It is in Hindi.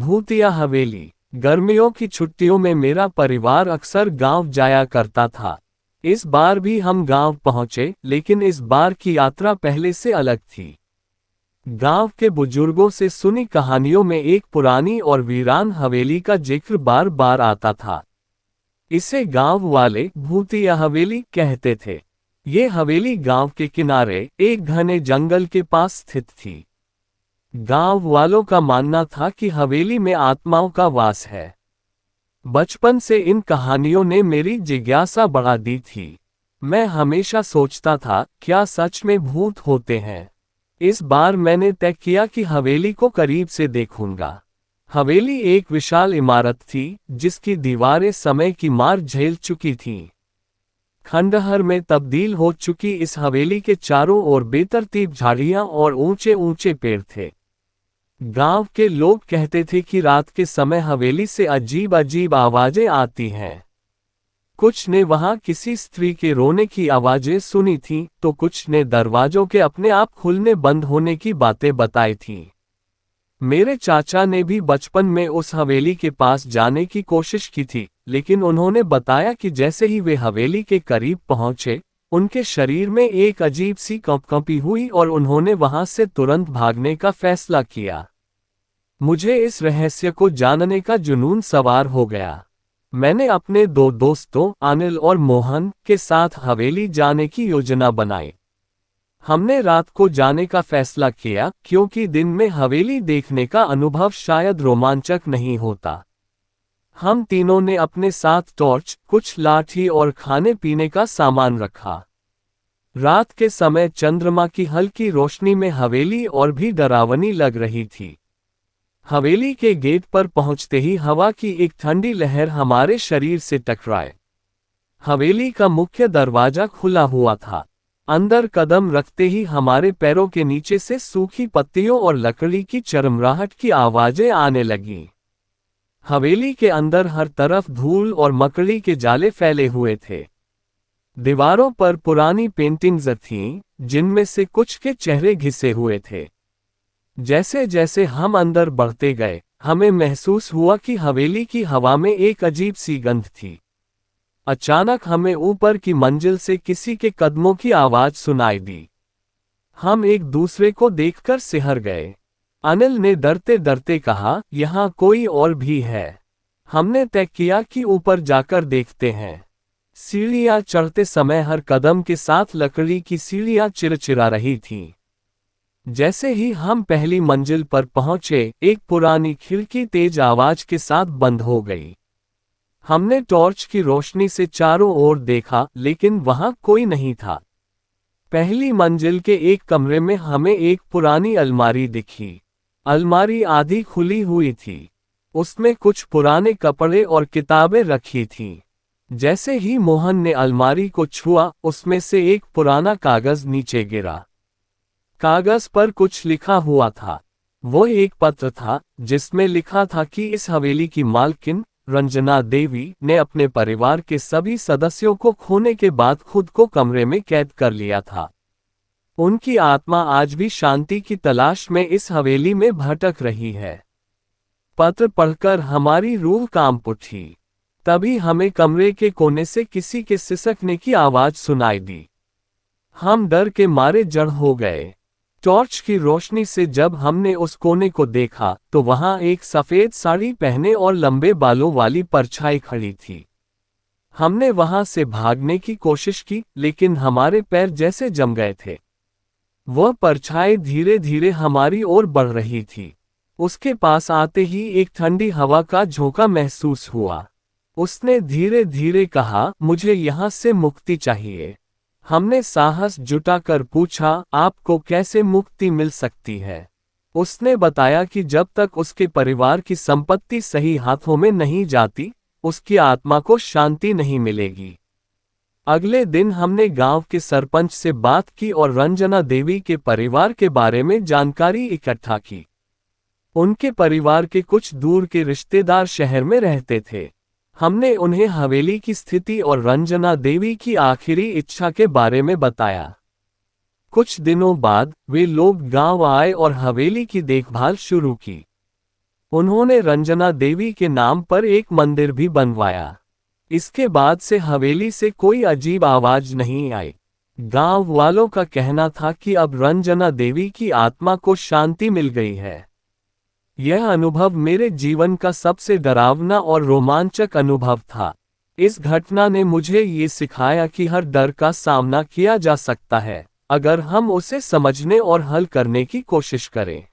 भूतिया हवेली। गर्मियों की छुट्टियों में मेरा परिवार अक्सर गांव जाया करता था। इस बार भी हम गांव पहुंचे, लेकिन इस बार की यात्रा पहले से अलग थी। गांव के बुजुर्गों से सुनी कहानियों में एक पुरानी और वीरान हवेली का जिक्र बार बार आता था। इसे गांव वाले भूतिया हवेली कहते थे। ये हवेली गांव के किनारे एक घने जंगल के पास स्थित थी। गांव वालों का मानना था कि हवेली में आत्माओं का वास है। बचपन से इन कहानियों ने मेरी जिज्ञासा बढ़ा दी थी। मैं हमेशा सोचता था, क्या सच में भूत होते हैं? इस बार मैंने तय किया कि हवेली को करीब से देखूंगा। हवेली एक विशाल इमारत थी, जिसकी दीवारें समय की मार झेल चुकी थीं। खंडहर में तब्दील हो चुकी इस हवेली के चारों ओर बेतरतीब झाड़ियां और ऊंचे ऊंचे पेड़ थे। गांव के लोग कहते थे कि रात के समय हवेली से अजीब अजीब आवाजें आती हैं। कुछ ने वहां किसी स्त्री के रोने की आवाजें सुनी थीं, तो कुछ ने दरवाजों के अपने आप खुलने बंद होने की बातें बताई थीं। मेरे चाचा ने भी बचपन में उस हवेली के पास जाने की कोशिश की थी, लेकिन उन्होंने बताया कि जैसे ही वे हवेली के करीब पहुंचे, उनके शरीर में एक अजीब सी कंपकंपी हुई और उन्होंने वहां से तुरंत भागने का फैसला किया। मुझे इस रहस्य को जानने का जुनून सवार हो गया। मैंने अपने दो दोस्तों अनिल और मोहन के साथ हवेली जाने की योजना बनाई। हमने रात को जाने का फैसला किया, क्योंकि दिन में हवेली देखने का अनुभव शायद रोमांचक नहीं होता। हम तीनों ने अपने साथ टॉर्च, कुछ लाठी और खाने पीने का सामान रखा। रात के समय चंद्रमा की हल्की रोशनी में हवेली और भी डरावनी लग रही थी। हवेली के गेट पर पहुंचते ही हवा की एक ठंडी लहर हमारे शरीर से टकराए। हवेली का मुख्य दरवाजा खुला हुआ था। अंदर कदम रखते ही हमारे पैरों के नीचे से सूखी पत्तियों और लकड़ी की चरमराहट की आवाजें आने लगीं। हवेली के अंदर हर तरफ धूल और मकड़ी के जाले फैले हुए थे। दीवारों पर पुरानी पेंटिंग्स थीं, जिनमें से कुछ के चेहरे घिसे हुए थे। जैसे जैसे हम अंदर बढ़ते गए, हमें महसूस हुआ कि हवेली की हवा में एक अजीब सी गंध थी। अचानक हमें ऊपर की मंजिल से किसी के कदमों की आवाज सुनाई दी। हम एक दूसरे को देखकर सिहर गए। अनिल ने डरते डरते कहा, यहाँ कोई और भी है। हमने तय किया कि ऊपर जाकर देखते हैं। सीढ़ियां चढ़ते समय हर कदम के साथ लकड़ी की सीढ़ियां चिरचिरा रही थीं। जैसे ही हम पहली मंजिल पर पहुंचे, एक पुरानी खिड़की तेज आवाज के साथ बंद हो गई। हमने टॉर्च की रोशनी से चारों ओर देखा, लेकिन वहां कोई नहीं था। पहली मंजिल के एक कमरे में हमें एक पुरानी अलमारी दिखी। अलमारी आधी खुली हुई थी। उसमें कुछ पुराने कपड़े और किताबें रखी थीं। जैसे ही मोहन ने अलमारी को छुआ, उसमें से एक पुराना कागज नीचे गिरा। कागज पर कुछ लिखा हुआ था। वो एक पत्र था, जिसमें लिखा था कि इस हवेली की मालकिन रंजना देवी ने अपने परिवार के सभी सदस्यों को खोने के बाद खुद को कमरे में कैद कर लिया था। उनकी आत्मा आज भी शांति की तलाश में इस हवेली में भटक रही है। पत्र पढ़कर हमारी रूह कांप उठी। तभी हमें कमरे के कोने से किसी के सिसकने की आवाज सुनाई दी। हम डर के मारे जड़ हो गए। टॉर्च की रोशनी से जब हमने उस कोने को देखा, तो वहां एक सफेद साड़ी पहने और लंबे बालों वाली परछाई खड़ी थी। हमने वहां से भागने की कोशिश की, लेकिन हमारे पैर जैसे जम गए थे। वह परछाई धीरे धीरे हमारी ओर बढ़ रही थी। उसके पास आते ही एक ठंडी हवा का झोंका महसूस हुआ। उसने धीरे धीरे कहा, मुझे यहाँ से मुक्ति चाहिए। हमने साहस जुटाकर पूछा, आपको कैसे मुक्ति मिल सकती है? उसने बताया कि जब तक उसके परिवार की संपत्ति सही हाथों में नहीं जाती, उसकी आत्मा को शांति नहीं मिलेगी। अगले दिन हमने गांव के सरपंच से बात की और रंजना देवी के परिवार के बारे में जानकारी इकट्ठा की। उनके परिवार के कुछ दूर के रिश्तेदार शहर में रहते थे। हमने उन्हें हवेली की स्थिति और रंजना देवी की आखिरी इच्छा के बारे में बताया। कुछ दिनों बाद वे लोग गांव आए और हवेली की देखभाल शुरू की। उन्होंने रंजना देवी के नाम पर एक मंदिर भी बनवाया। इसके बाद से हवेली से कोई अजीब आवाज नहीं आई। गांव वालों का कहना था कि अब रंजना देवी की आत्मा को शांति मिल गई है। यह अनुभव मेरे जीवन का सबसे डरावना और रोमांचक अनुभव था। इस घटना ने मुझे ये सिखाया कि हर डर का सामना किया जा सकता है, अगर हम उसे समझने और हल करने की कोशिश करें।